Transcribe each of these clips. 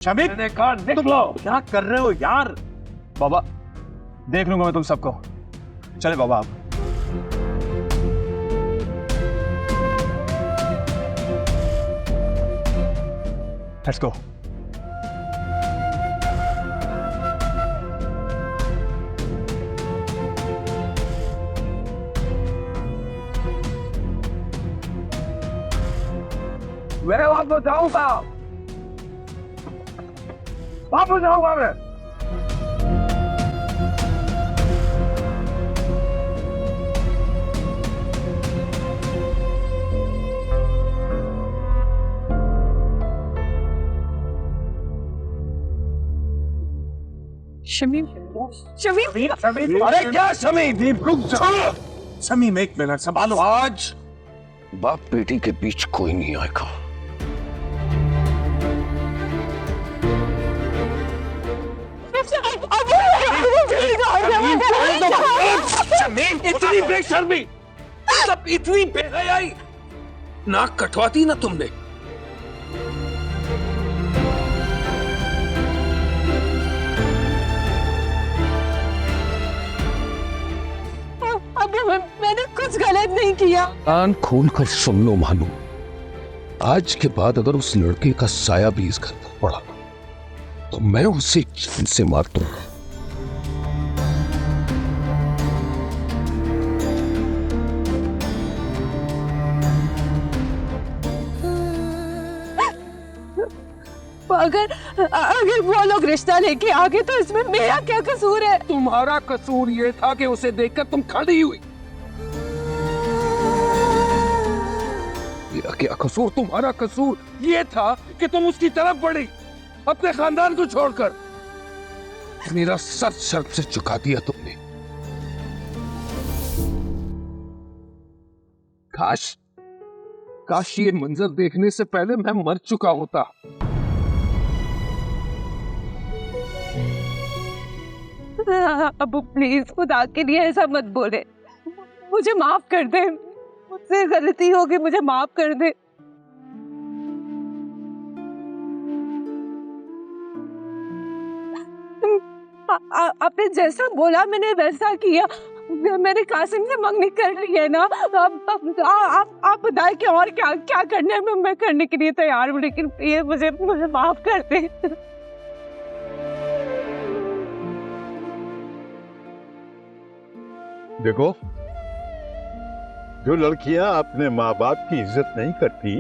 शमीम मैंने कहा निकलो। क्या कर रहे हो यार? बाबा देख लूंगा मैं तुम सबको। चले बाबा आप। Let's go. मैं वापस जाऊंगा, वापस जाऊंगा मैं। शमीम, शमीम, अरे क्या शमीम, रुक जा। शमीम एक मिनट संभालो। आज बाप बेटी के बीच कोई नहीं आएगा। शमीम इतनी बेशर्मी, सब इतनी बेहयाई, नाक कटवाती ना तुमने। अब मैंने कुछ गलत नहीं किया। कान खोल कर सुन लो मानो, आज के बाद अगर उस लड़के का साया भी इस घर पर पड़ा तो मैं उसे जान से मार दूंगा। अगर वो लोग रिश्ता लेके आ गए तो इसमें मेरा क्या कसूर है? तुम्हारा कसूर ये था कि उसे देखकर तुम खड़ी हुई। मेरा क्या कसूर? तुम्हारा कसूर ये था कि तुम उसकी तरफ बढ़ी अपने खानदान को छोड़कर। मेरा सर शर्म से झुका दिया तुमने। काश ये मंजर देखने से पहले मैं मर चुका होता। अबू प्लीज खुदा के लिए ऐसा मत बोले, मुझे माफ कर दे, मुझसे गलती हो गई, मुझे माफ कर दे। आपने जैसा बोला मैंने वैसा किया। मैंने कासिम से मंगनी कर ली है ना। आप बताएं कि और क्या क्या करना है। मैं करने के लिए तैयार हूँ, लेकिन ये मुझे माफ कर दे। देखो, जो लड़कियां अपने माँ बाप की इज्जत नहीं करती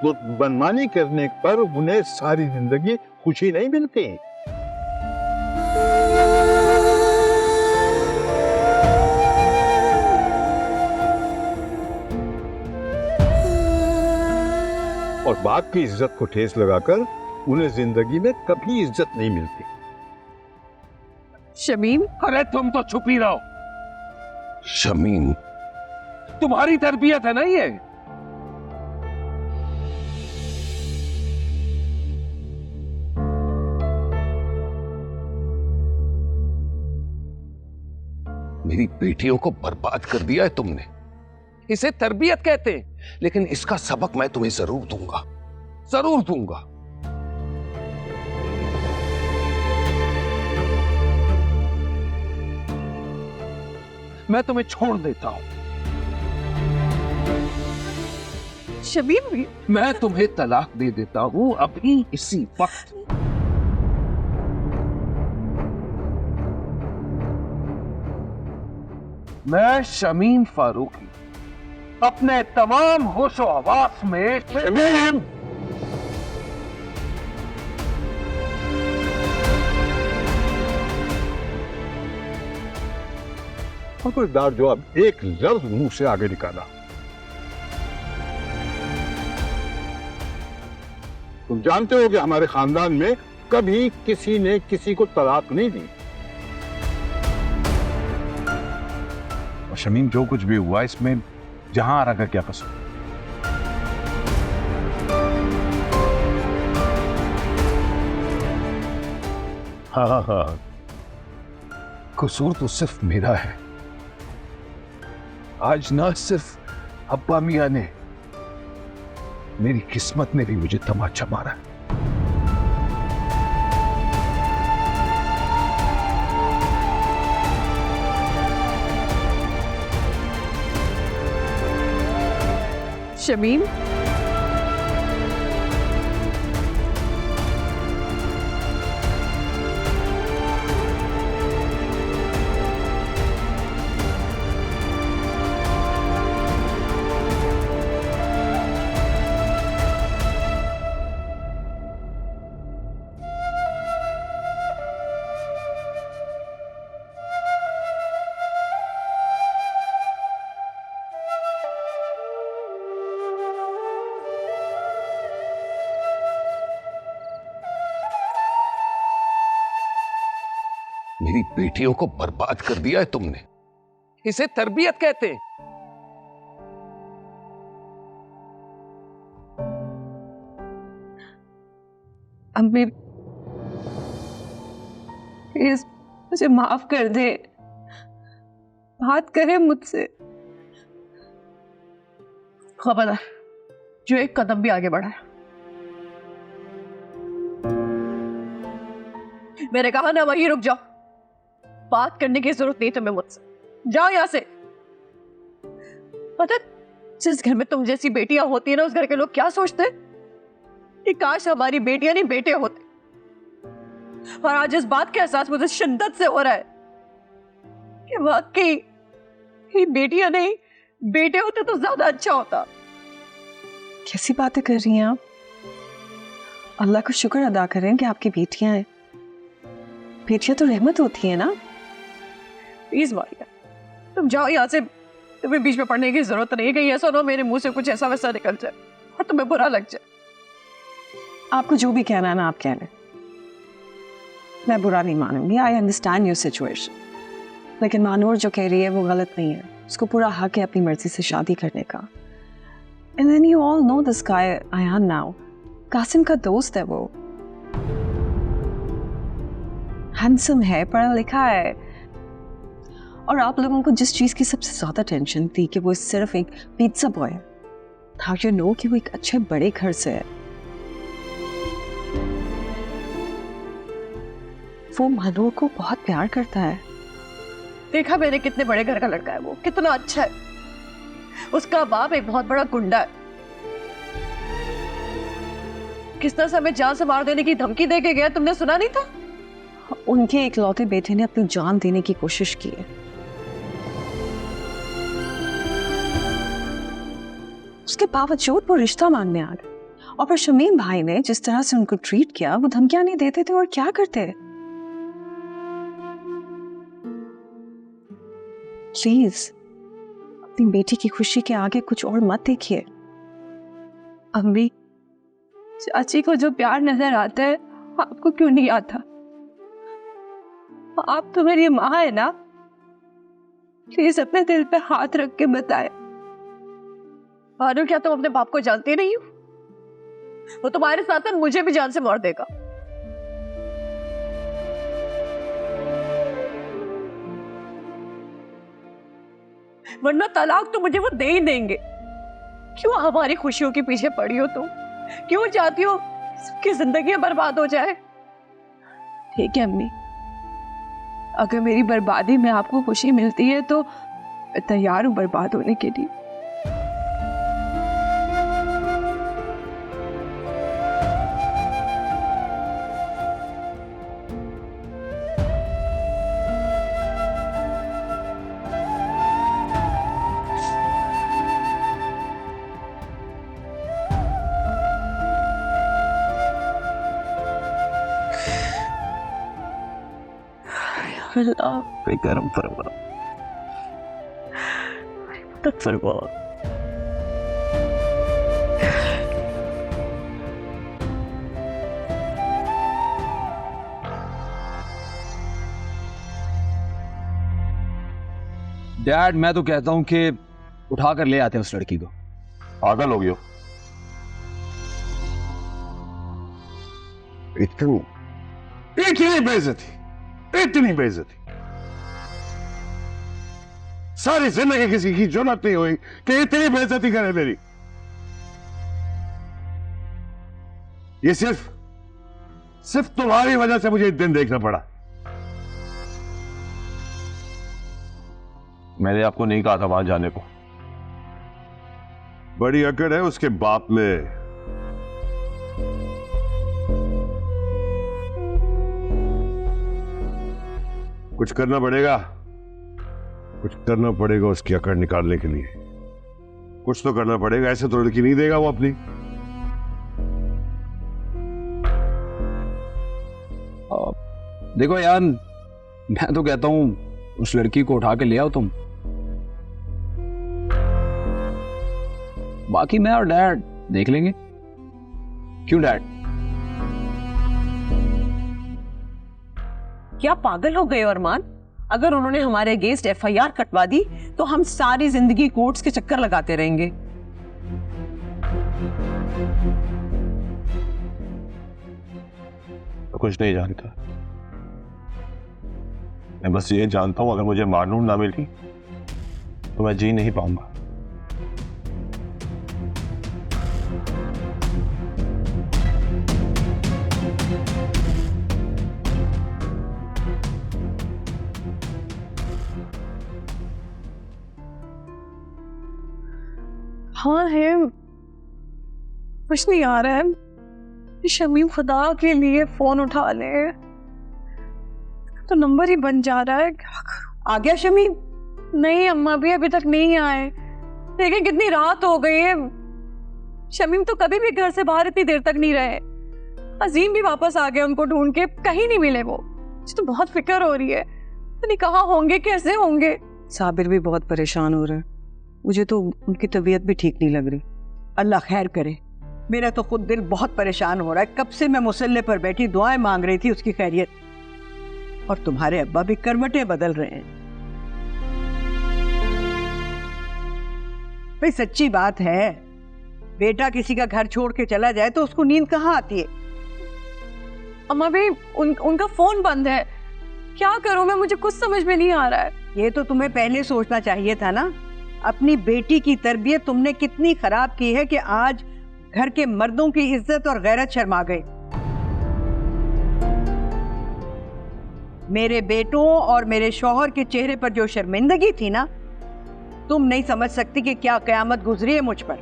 तो मनमानी करने पर उन्हें सारी जिंदगी खुशी नहीं मिलती। और बाप की इज्जत को ठेस लगाकर उन्हें जिंदगी में कभी इज्जत नहीं मिलती। शमीम, अरे तुम तो छुप ही रहो। शमीम, तुम्हारी तरबियत है ना ये? मेरी बेटियों को बर्बाद कर दिया है तुमने। इसे तरबियत कहते हैं, लेकिन इसका सबक मैं तुम्हें जरूर दूंगा, जरूर दूंगा। मैं तुम्हें छोड़ देता हूं। शमीम, मैं तुम्हें तलाक दे देता हूं अभी इसी वक्त। मैं शमीम फारूकी अपने तमाम होशो हवास में शमीम खबरदार जो अब एक लफ्ज मुंह से आगे निकाला। तुम जानते हो कि हमारे खानदान में कभी किसी ने किसी को तलाक नहीं दी। और शमीम जो कुछ भी हुआ इसमें जहां आरा का क्या कसूर? हाँ, कसूर तो सिर्फ मेरा है। आज ना सिर्फ अब्बा मियां ने, मेरी किस्मत ने भी मुझे तमाचा मारा। शमीम, मेरी बेटियों को बर्बाद कर दिया है तुमने। इसे तरबियत कहते हैं। अम्मी प्लीज मुझे माफ कर दे, बात करे मुझसे। खबरदार जो एक कदम भी आगे बढ़ा है। मैंने कहा ना वहीं रुक जाओ, बात करने की जरूरत नहीं तुम्हें मुझसे, जाओ यहां से। पता जिस घर में तुम जैसी बेटियां होती है ना, उस घर के लोग क्या सोचते हैं कि काश हमारी बेटियां नहीं बेटे होते। और आज इस बात का एहसास मुझे शिद्दत से हो रहा है कि वाकई ये बेटियां नहीं बेटे होते तो ज्यादा अच्छा होता। कैसी बातें कर रही हैं आप? अल्लाह का शुक्र अदा करें कि आपकी बेटियां हैं। बेटियां तो रहमत होती है ना। प्लीज मारिया तुम जाओ यहाँ से, तुम्हें बीच में पढ़ने की जरूरत नहीं है। कहीं ऐसा ना हो मेरे मुंह से कुछ ऐसा वैसा निकल जाए और तुम्हें बुरा लग जाए। आपको जो भी कहना है ना आप कह लें, मैं बुरा नहीं मानूंगी। आई अंडरस्टैंड योर सिचुएशन, लेकिन मानूर जो कह रही है वो गलत नहीं है। उसको पूरा हक है अपनी मर्जी से शादी करने का। And then you all know this guy Ayaan now, Qasim का दोस्त है वो, हैंडसम है, पढ़ा लिखा है। और आप लोगों को जिस चीज की सबसे ज्यादा टेंशन थी कि वो सिर्फ एक पिज्जा बॉय है, नाउ यू नो कि वो एक अच्छे बड़े घर से है। वो मनोर को बहुत प्यार करता है। देखा मैंने कितने बड़े घर का लड़का है वो, कितना अच्छा है। उसका बाप एक बहुत बड़ा गुंडा है। किस तरह से हमें जान से मार देने की धमकी दे के गया, तुमने सुना नहीं था? उनके इकलौते बेटे ने अपनी जान देने की कोशिश की है। उसके बावजूद वो रिश्ता मांगने आ गए। और फिर शमीम भाई ने जिस तरह से उनको ट्रीट किया, वो धमकियां नहीं देते थे और क्या करते। प्लीज अपनी बेटी की खुशी के आगे कुछ और मत देखिए। अम्मी चाची को जो प्यार नजर आता है आपको क्यों नहीं आता? आप तो मेरी माँ है ना, प्लीज अपने दिल पे हाथ रख के बताए। भानु क्या तुम अपने बाप को जानती नहीं हो? वो तुम्हारे साथ साथ मुझे भी जान से मार देगा। वरना तलाक तो मुझे वो दे ही देंगे। क्यों हमारी खुशियों के पीछे पड़ी हो तुम? क्यों चाहती हो सबकी जिंदगी बर्बाद हो जाए? ठीक है अम्मी, अगर मेरी बर्बादी में आपको खुशी मिलती है तो मैं तैयार हूं बर्बाद होने के लिए। बेगरम फरमा तक फरमा। डैड मैं तो कहता हूं कि उठाकर ले आते हैं उस लड़की को। पागल हो गयो? इतनी बेइज्जती, इतनी बेइज्जती सारी जिंदगी किसी की जरूरत नहीं हुई कि इतनी बेइज्जती करे मेरी। ये सिर्फ तुम्हारी वजह से मुझे दिन देखना पड़ा। मैंने आपको नहीं कहा था वहां जाने को, बड़ी अकड़ है उसके बाप में। कुछ करना पड़ेगा, कुछ करना पड़ेगा उसकी अकड़ निकालने के लिए। कुछ तो करना पड़ेगा, ऐसे तो लड़की नहीं देगा वो अपनी। देखो यार, मैं तो कहता हूं उस लड़की को उठा के ले आओ तुम। बाकी मैं और डैड देख लेंगे। क्यों डैड? क्या पागल हो गए अरमान? अगर उन्होंने हमारे अगेंस्ट एफआईआर कटवा दी तो हम सारी जिंदगी कोर्ट्स के चक्कर लगाते रहेंगे। मैं कुछ नहीं जानता। मैं बस ये जानता हूं अगर मुझे मानूर ना मिली तो मैं जी नहीं पाऊंगा। हाँ है, कुछ नहीं आ रहा है। शमीम खुदा के लिए फोन उठा ले, तो नंबर ही बन जा रहा है। क्या करूं? आ गया शमीम? नहीं अम्मा भी अभी तक नहीं आए। देखिए कितनी रात हो गई है। शमीम तो कभी भी घर से बाहर इतनी देर तक नहीं रहे। अजीम भी वापस आ गए उनको ढूंढ के, कहीं नहीं मिले वो। मुझे तो बहुत फिक्र हो रही है, तो नहीं कहाँ होंगे, कैसे होंगे। साबिर भी बहुत परेशान हो रहा है। मुझे तो उनकी तबीयत भी ठीक नहीं लग रही। अल्लाह खैर करे। मेरा तो खुद दिल बहुत परेशान हो रहा है। कब से मैं मुसल्ले पर बैठी दुआएं मांग रही थी उसकी खैरियत, और तुम्हारे अब्बा भी करवटें बदल रहे हैं। भाई सच्ची बात है, बेटा किसी का घर छोड़ के चला जाए तो उसको नींद कहाँ आती है। अम्मा भी उनका फोन बंद है। क्या करूं मैं, मुझे कुछ समझ में नहीं आ रहा है। ये तो तुम्हें पहले सोचना चाहिए था ना। अपनी बेटी की तरबियत तुमने कितनी खराब की है कि आज घर के मर्दों की इज्जत और गैरत शर्मा गए। मेरे बेटों और मेरे शौहर के चेहरे पर जो शर्मिंदगी थी ना, तुम नहीं समझ सकती कि क्या कयामत गुजरी है मुझ पर।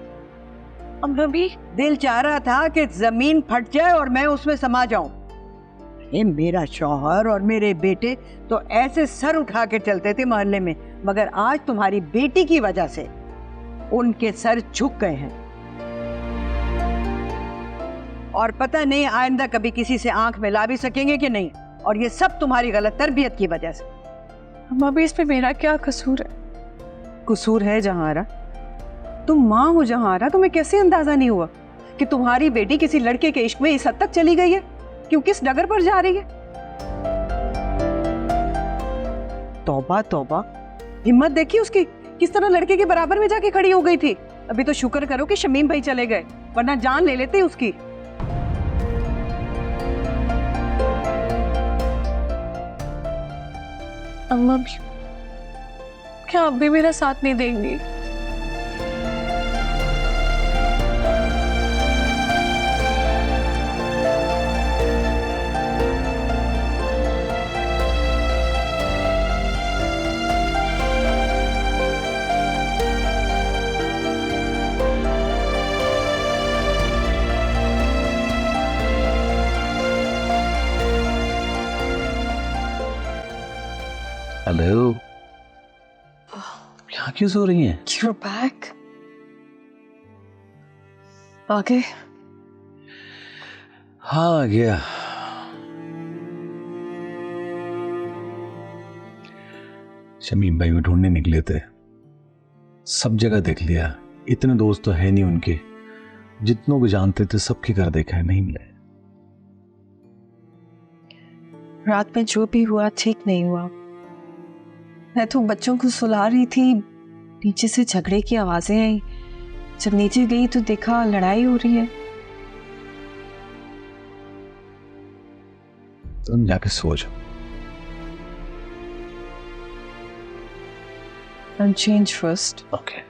अम्मा भी दिल चाह रहा था कि जमीन फट जाए और मैं उसमें समा जाऊं। ये मेरा शौहर और मेरे बेटे तो ऐसे सर उठा के चलते थे मोहल्ले में, मगर आज तुम्हारी बेटी की वजह से उनके सर झुक गए हैं। और पता नहीं आइंदा कभी किसी से आंख मिला भी सकेंगे कि नहीं। और ये सब तुम्हारी गलत तरबियत की वजह से। अम्मा भी इसमें मेरा क्या कसूर है? कसूर है जहारा। तुम माँ हो जहारा, तुम्हें कैसे अंदाजा नहीं हुआ कि तुम्हारी बेटी किसी लड़के के इश्क में इस हद तक चली गई है? क्यों, किस डगर पर जा रही है? तौबा तौबा, हिम्मत देखी उसकी, किस तरह लड़के के बराबर में जाके खड़ी हो गई थी। अभी तो शुक्र करो कि शमीम भाई चले गए, वरना जान ले लेते उसकी। अम्मा भी क्या अब भी मेरा साथ नहीं देंगी? हेलो, यहाँ क्यों सो रही हैं? You're back. आगे हाँ आ गया। शमीम भाई को ढूंढने निकले थे, सब जगह देख लिया। इतने दोस्त तो है नहीं उनके, जितनों को जानते थे सबके घर देखा है, नहीं मिले। रात में जो भी हुआ ठीक नहीं हुआ। मैं तो बच्चों को सुला रही थी, नीचे से झगड़े की आवाजें आई। जब नीचे गई तो देखा लड़ाई हो रही है। तुम जाके सो जाओ। I'll change first. ओके।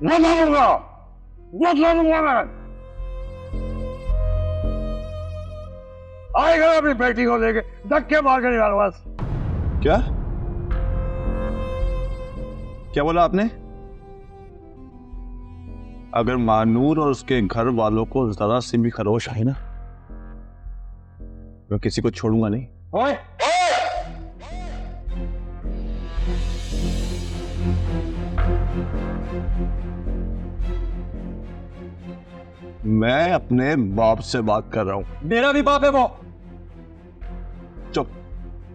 न मारूंगा, न मारूंगा मैं। आएगा अपनी बेटी को लेके धक्के मार के निकालूंगा। क्या क्या बोला आपने? अगर मानूर और उसके घर वालों को जरा सी भी खरोश आई ना, मैं किसी को छोड़ूंगा नहीं। ओए, मैं अपने बाप से बात कर रहा हूं। मेरा भी बाप है वो। चुप,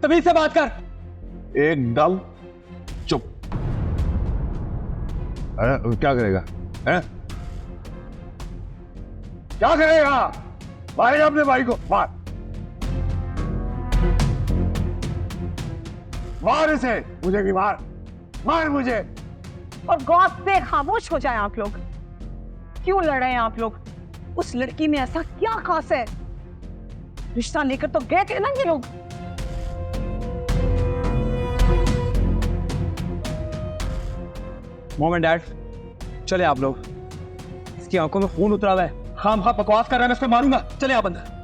तभी से बात कर। एकदम चुप। अरे क्या करेगा? है? क्या करेगा? मारेगा अपने भाई को, मार मार इसे, मुझे की मार, मार मुझे। और गौर से खामोश हो जाए आप लोग। क्यों लड़ रहे हैं आप लोग? उस लड़की में ऐसा क्या खास है? रिश्ता लेकर तो गए थे ना ये लोग। मॉम एंड डैड, चले आप लोग। इसकी आंखों में खून उतरा हुआ है, खाम खा बकवास कर रहा है, मैं इसको मारूंगा। चले आप अंदर।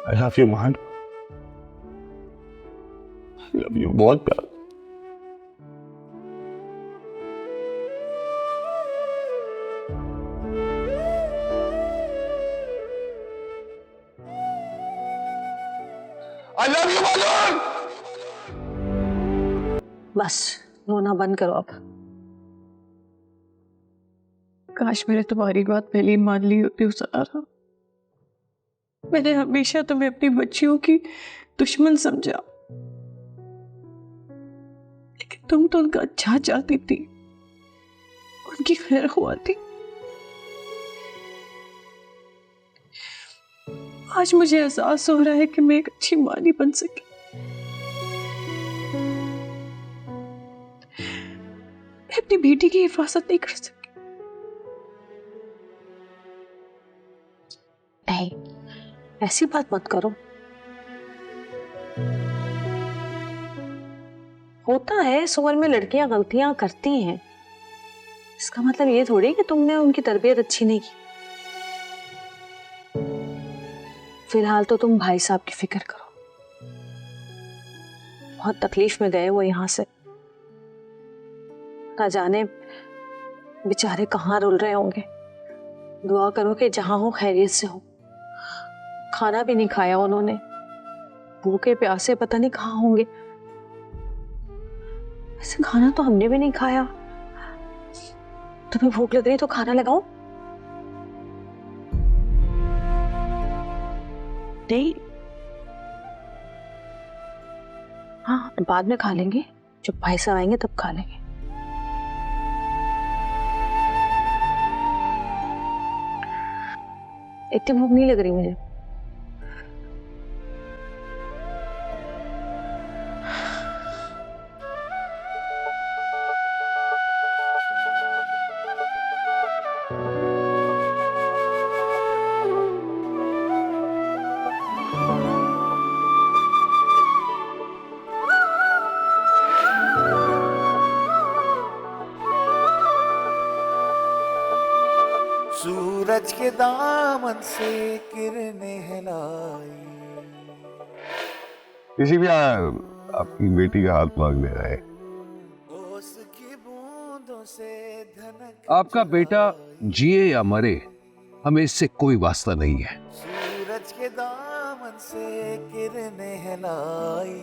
I love you, man. I love you बहुत प्यार। I love you, Manur. बस रोना बंद करो अब। काश मैंने तुम्हारी बात पहले ही मान ली होती उसारा। मैंने हमेशा तुम्हें अपनी बच्चियों की दुश्मन समझा, लेकिन तुम तो उनका अच्छा चाहती थी, उनकी खैर हुआ थी। आज मुझे एहसास हो रहा है कि मैं एक अच्छी मां नहीं बन सकी। मैं अपनी बेटी की हिफाजत नहीं कर सकी। नहीं, ऐसी बात मत करो। होता है, इस उम्र में लड़कियां गलतियां करती हैं। इसका मतलब ये थोड़ी कि तुमने उनकी तरबियत अच्छी नहीं की। फिलहाल तो तुम भाई साहब की फिक्र करो। बहुत तकलीफ में गए वो यहां से, ना जाने बेचारे कहाँ रुल रहे होंगे। दुआ करो कि जहां हो खैरियत से हो। खाना भी नहीं खाया उन्होंने, भूखे प्यासे पता नहीं कहाँ होंगे। ऐसे खाना तो हमने भी नहीं खाया। तुम्हें भूख लग रही है तो खाना लगाओ। नहीं, हाँ बाद में खा लेंगे, जब भाई साहब आएंगे तब खा लेंगे। इतनी भूख नहीं लग रही मुझे। सूरज के दामन से किरणें हिलाई। किसी भी अपनी बेटी का हाथ मांगने आए। ओस की बूंदों से धनक आपका बेटा जिए या मरे, हमें इससे कोई वास्ता नहीं है। सूरज के दामन से किरणें हिलाई।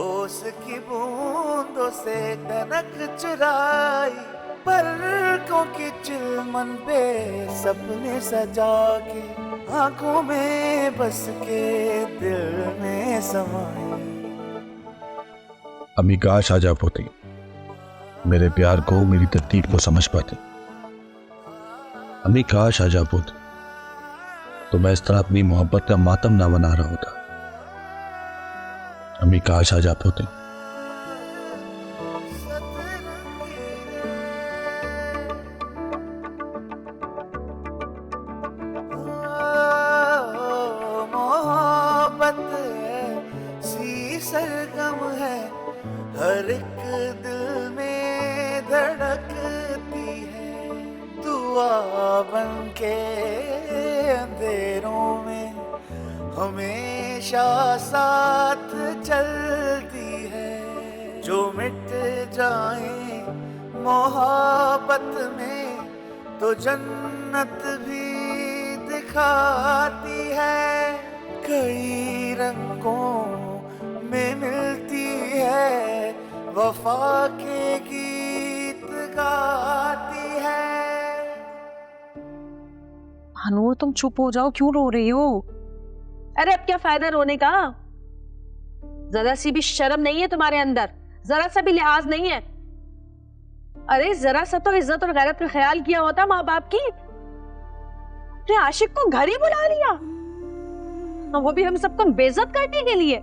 ओस की बूंदों से धनक चुराई। पलकों की चिलमन पे सपने सजा के, आंखों में बस के दिल में समाई। अम्मी काश आ जा पोती, मेरे प्यार को, मेरी तकदीर को समझ पाती। अम्मी काश आ जा पोती, तो मैं इस तरह अपनी मोहब्बत का मातम ना बना रहा होता। अम्मी काश आ जा पोती। मोहब्बत सी सरगम है, हर एक दिल में धड़कती है। दुआ बन के अंधेरों में हमेशा साथ चलती है। जो मिट जाए मोहब्बत में तो जन्नत भी दिखाती है। कई रंगों में मिलती है, वफा के गीत गाती है। भानु तुम चुप हो जाओ, क्यों रो रही हो? अरे अब क्या फायदा रोने का? जरा सी भी शर्म नहीं है तुम्हारे अंदर, जरा सा भी लिहाज नहीं है। अरे जरा सा तो इज्जत और गैरत का ख्याल किया होता माँ बाप की। अपने आशिक को घर ही बुला लिया, वो भी हम सबको बेइज्जत करने के लिए।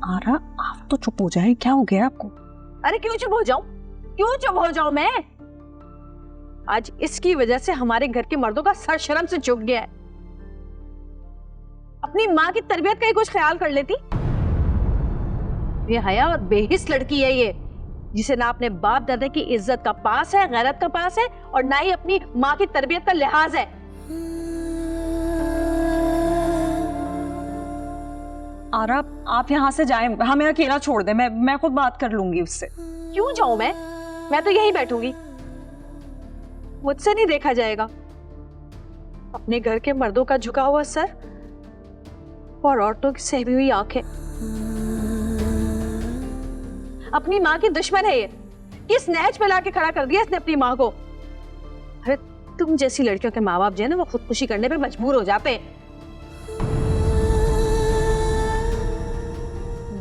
आरा आप तो चुप हो जाए, क्या हो गया आपको? अरे क्यों चुप हो जाऊं? क्यों चुप हो जाऊं मैं? आज इसकी वजह से हमारे घर के मर्दों का सर शर्म से झुक गया है। अपनी माँ की तरबियत का ही कुछ ख्याल कर लेती। ये हया और बेहिस लड़की है ये, जिसे ना अपने बाप दादा की इज्जत का पास है, गैरत का पास है, और ना ही अपनी माँ की तरबियत का लिहाज है। आरा आप यहाँ से जाएं, हमें अकेला छोड़ दे, मैं खुद बात कर लूंगी उससे। क्यों जाऊं मैं तो यहीं बैठूंगी, मुझसे नहीं देखा जाएगा। अपने घर के मर्दों का झुका हुआ सर और औरतों की सहमी हुई आंखें। अपनी माँ की दुश्मन है ये, किस नहज पे लाके खड़ा कर दिया इसने अपनी माँ को। अरे तुम जैसी लड़कियों के माँ बाप जो है ना, वो खुदकुशी करने पे मजबूर हो जाते हैं।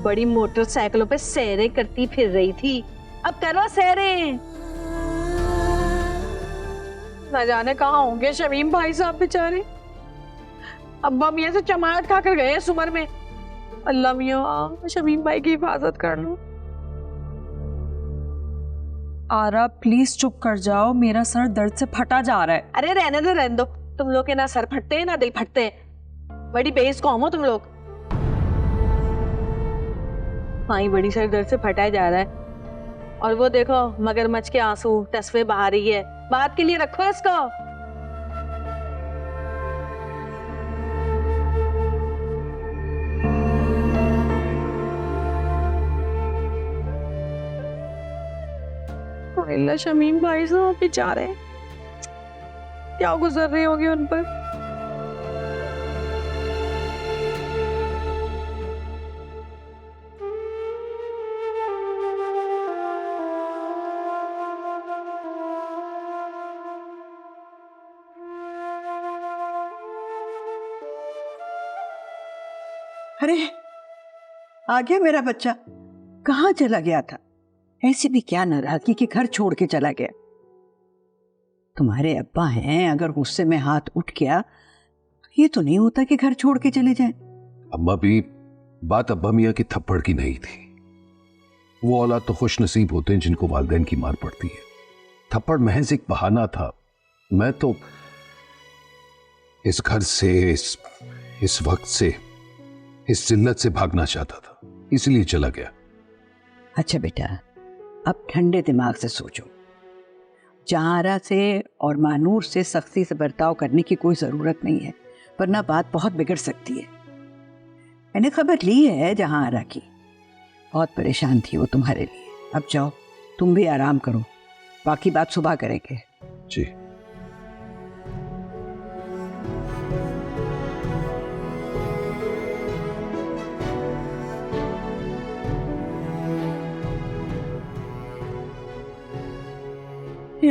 बड़ी मोटरसाइकिलों पे सैरें करती फिर रही थी, अब करो सैरें। न जाने कहाँ होंगे शमीम भाई साहब बेचारे। अब्बा मियाँ से चमाट खाकर गए इस उम्र में। अल्लाह मियाँ शमीम भाई की हिफाजत कर लो। आरा प्लीज चुप कर जाओ, मेरा सर दर्द से फटा जा रहा है। अरे रहने दो, तुम लोग के ना सर फटते हैं ना दिल फटते हैं। बड़ी बेइज्जत कौम हो तुम लोग। माई बड़ी सर दर्द से फटाया जा रहा है, और वो देखो मगरमच्छ के आंसू तस्वे बहा रही है। बात के लिए रखो इसको। अल्लाह शमीम भाई साहब बेचारे, क्या गुजर रही होगी उन पर। अरे आ गया मेरा बच्चा, कहाँ चला गया था? ऐसी भी क्या नाराजगी कि घर छोड़ के चला गया। तुम्हारे अब्बा हैं, अगर गुस्से में हाथ उठ गया तो ये तो नहीं होता कि घर छोड़ के चले जाएं। अम्मा भी बात अब्बा मियाँ की थप्पड़ की नहीं थी। वो औलाद तो खुश नसीब होते हैं जिनको वालिदैन की मार पड़ती है। थप्पड़ महज एक बहाना था। मैं तो इस घर से, इस वक्त से, इस जिल्लत से भागना चाहता था, इसलिए चला गया। अच्छा बेटा, अब ठंडे दिमाग से सोचो। जहारा से और मानूर से सख्ती से बर्ताव करने की कोई ज़रूरत नहीं है, वरना बात बहुत बिगड़ सकती है। मैंने खबर ली है जहारा की, बहुत परेशान थी वो तुम्हारे लिए। अब जाओ, तुम भी आराम करो, बाकी बात सुबह करेंगे। जी।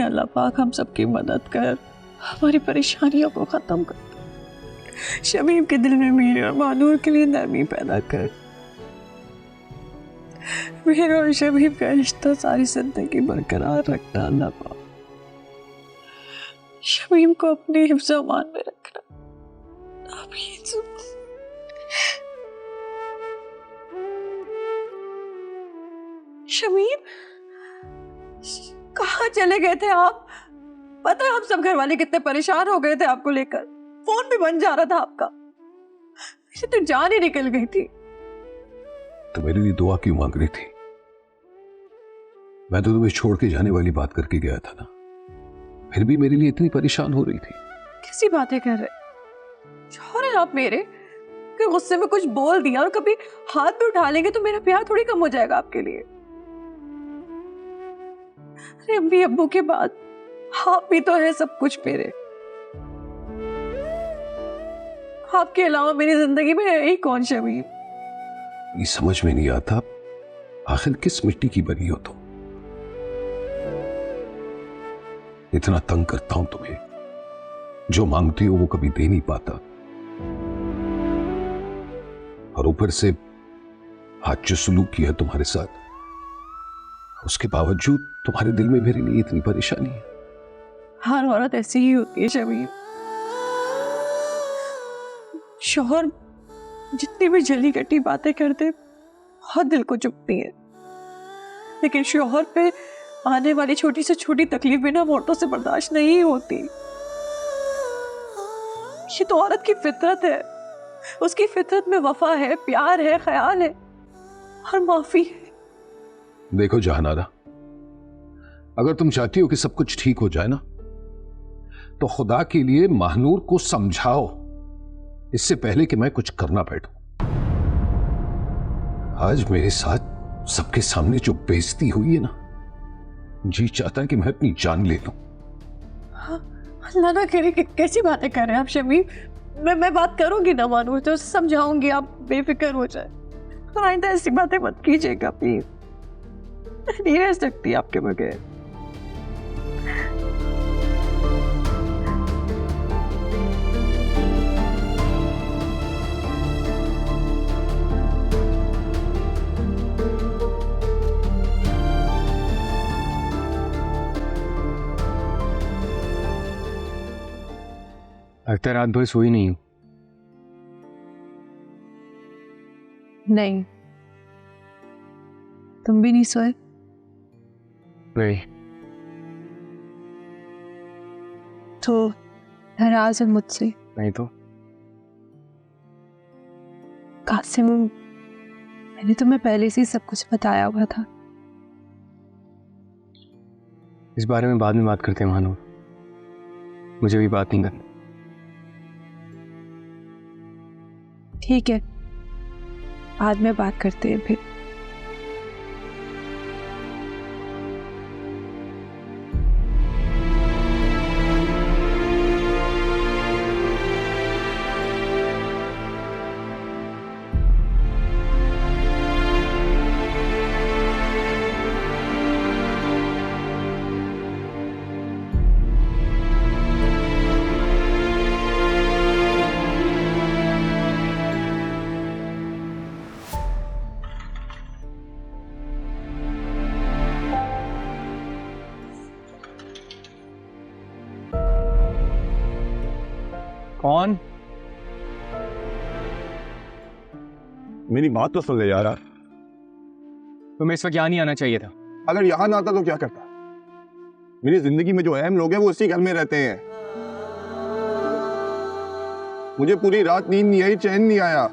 अल्लाह पाक हम सबकी मदद कर, हमारी परेशानियों को ख़त्म कर। शमीम के दिल में मेरे और मानूर के लिए नरमी पैदा कर। मेरे और शमीम का रिश्ता सारी जिंदगी बरकरार रखना अल्लाह पाक। शमीम को अपने हिफ्ज़-ओ-अमान में रखना। आमीन। शमीम, कहाँ चले गए थे आप? पता है हम सब घर वाले कितने परेशान हो गए थे आपको लेकर। फोन भी बंद जा रहा था आपका, मेरी तो जान ही निकल गई थी। तो मेरे लिए दुआ क्यों मांग रही थी? मैं तो तुम्हें छोड़ के जाने वाली बात करके गया था ना, फिर भी मेरे लिए इतनी परेशान हो रही थी। कैसी बातें कर रहे? शौहर हैं आप मेरे, कि गुस्से में कुछ बोल दिया और कभी हाथ भी उठा लेंगे तो मेरा प्यार थोड़ी कम हो जाएगा आपके लिए। अरे अम्मी अब्बू के बाद आप भी तो है सब कुछ मेरे। आपके अलावा मेरी जिंदगी में है ही कौन शमीम? ये समझ में नहीं आता आखिर किस मिट्टी की बनी हो तुम। इतना तंग करता हूं तुम्हें, जो मांगती हो वो कभी दे नहीं पाता, और ऊपर से आज जो सलूक किया तुम्हारे साथ, उसके बावजूद तुम्हारे दिल में मेरे लिए इतनी परेशानी है। हर औरत ऐसी ही होती है शमीम। शौहर जितनी भी जली कटी बातें करते बहुत दिल को चुभती है, लेकिन शौहर पे आने वाली छोटी से छोटी तकलीफ बिना औरतों से बर्दाश्त नहीं होती। ये तो औरत की फितरत है, उसकी फितरत में वफा है, प्यार है, ख्याल है और माफी है। देखो जहानारा, अगर तुम चाहती हो कि सब कुछ ठीक हो जाए ना, तो खुदा के लिए महानूर को समझाओ इससे पहले कि मैं कुछ करना बैठूं। आज मेरे साथ सबके सामने जो बेइज्जती हुई है ना, जी चाहता है कि मैं अपनी जान ले लूं। अल्लाह ना करे, कैसी बातें कर रहे हैं आप शमीम? मैं बात करूंगी ना मानूर, तो समझाऊंगी, आप बेफिक्र हो जाए। पर आइंदा ऐसी बातें मत कीजिएगा प्लीज, नहीं रह सकती आपके बगैर। लगता है रात भर सोई नहीं हूं। नहीं, तुम भी नहीं सोए? नहीं। तो नाराज है मुझसे? नहीं तो। कासिम, मैंने तुम्हें पहले से ही सब कुछ बताया हुआ था। इस बारे में बाद में बात करते हैं महानूर, मुझे भी बात नहीं करनी। ठीक है, बाद में बात करते हैं फिर। कौन? मेरी बात तो सुन ले यार। तुम्हें इस वक्त यहाँ नहीं आना चाहिए था। अगर यहाँ ना आता तो क्या करता? मेरी जिंदगी में जो अहम लोग हैं वो इसी घर में रहते हैं। मुझे पूरी रात नींद नहीं आई, चैन नहीं आया।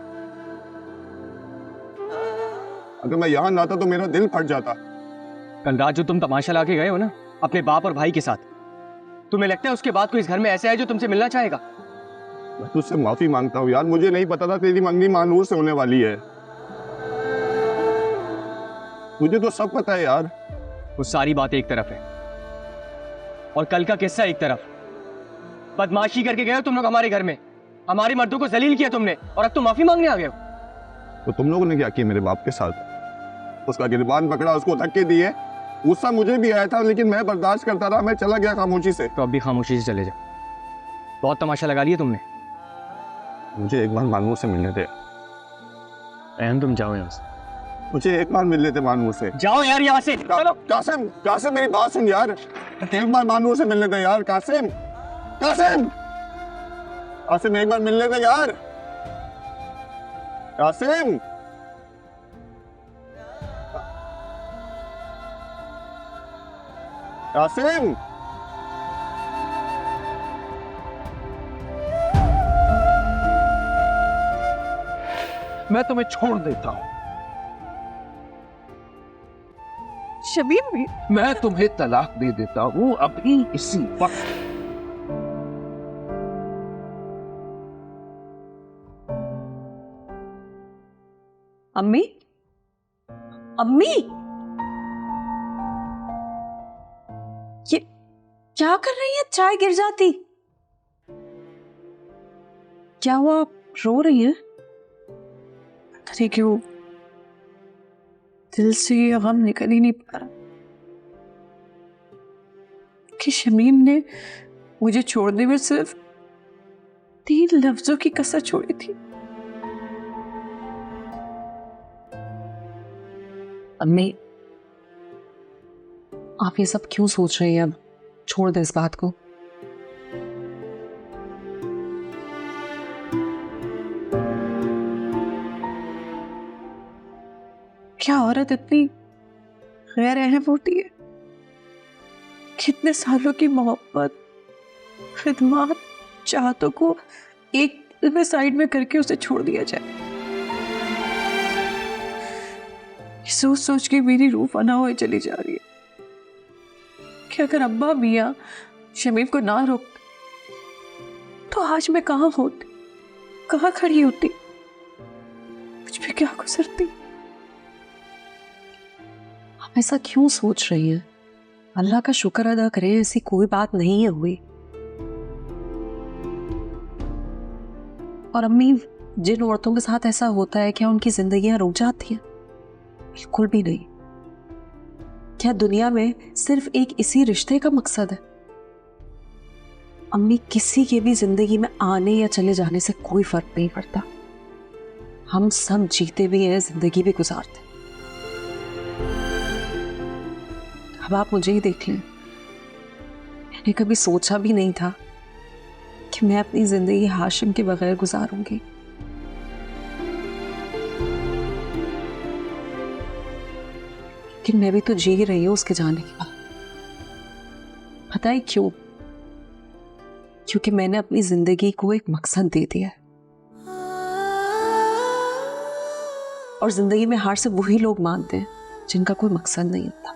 अगर मैं यहाँ ना आता तो मेरा दिल फट जाता। कल रात जो तुम तमाशा ला के गए हो ना अपने बाप और भाई के साथ, तुम्हें लगता है उसके बाद कोई इस घर में ऐसा है जो तुमसे मिलना चाहेगा? मैं तुझसे माफी मांगता हूँ यार, मुझे नहीं पता था तेरी मंगनी महानूर से होने वाली है। मुझे तो सब पता है यार। वो सारी बातें एक तरफ है और कल का किस्सा एक तरफ। बदमाशी करके गए हो तुम लोग हमारे घर में, हमारे मर्दों को जलील किया तुमने, और अब तुम माफी मांगने आ गए हो। तो तुम लोगों ने क्या किया मेरे बाप के साथ? उसका गिरबान पकड़ा, उसको धक्के दिए, गुस्सा मुझे भी आया था, लेकिन मैं बर्दाश्त करता रहा, मैं चला गया खामोशी से। तो अब भी खामोशी से चले जाओ, बहुत तमाशा लगा लिया तुमने। मुझे एक बार मानूर से मिलने दे। अहम तुम जाओ यहाँ से, मुझे एक बार मिल लेते मानूर से। जाओ यार यहाँ से। चलो कासिम, कासिम मेरी बात सुन यार, एक बार मानूर से मिलने दे यार। कासिम, कासिम, कासिम एक बार मिलने दे यार। कासिम, कासिम, मैं तुम्हें छोड़ देता हूं। शमीम भी मैं तुम्हें तलाक दे देता हूं अभी इसी वक्त। अम्मी, अम्मी, ये क्या कर रही है? चाय गिर जाती। क्या हुआ, आप रो रही हैं? पता नहीं क्यों दिल से ये गम निकल ही नहीं पा रहा कि शमीम ने मुझे छोड़ने में सिर्फ 3 लफ्जों की कसर छोड़ी थी। अम्मी, आप ये सब क्यों सोच रही हैं? अब छोड़ दे इस बात को। क्या औरत इतनी गैर अहम होती है? कितने सालों की मोहब्बत, खिदमत, चाहतों को एक दिल में साइड में करके उसे छोड़ दिया जाए। सोच सोच के मेरी रूह फना हुई चली जा रही है कि अगर अब्बा मियाँ शमीम को ना रोकते तो आज मैं कहाँ होती, कहाँ खड़ी होती, मुझ पे क्या गुजरती। आप ऐसा क्यों सोच रही हैं? अल्लाह का शुक्र अदा करें, ऐसी कोई बात नहीं है हुई। और अम्मी, जिन औरतों के साथ ऐसा होता है क्या उनकी जिंदगियां रुक जाती हैं? बिल्कुल भी नहीं। क्या दुनिया में सिर्फ एक इसी रिश्ते का मकसद है? अम्मी, किसी के भी जिंदगी में आने या चले जाने से कोई फर्क नहीं पड़ता। हम सब जीते भी हैं, जिंदगी भी गुजारते हैं। अब आप मुझे ही देख लें, मैंने कभी सोचा भी नहीं था कि मैं अपनी जिंदगी हाशिम के बगैर गुजारूंगी। लेकिन मैं भी तो जी रही हूं उसके जाने के बाद। पता है क्यों? क्योंकि मैंने अपनी जिंदगी को एक मकसद दे दिया है, और जिंदगी में हार से वही लोग मानते हैं जिनका कोई मकसद नहीं होता।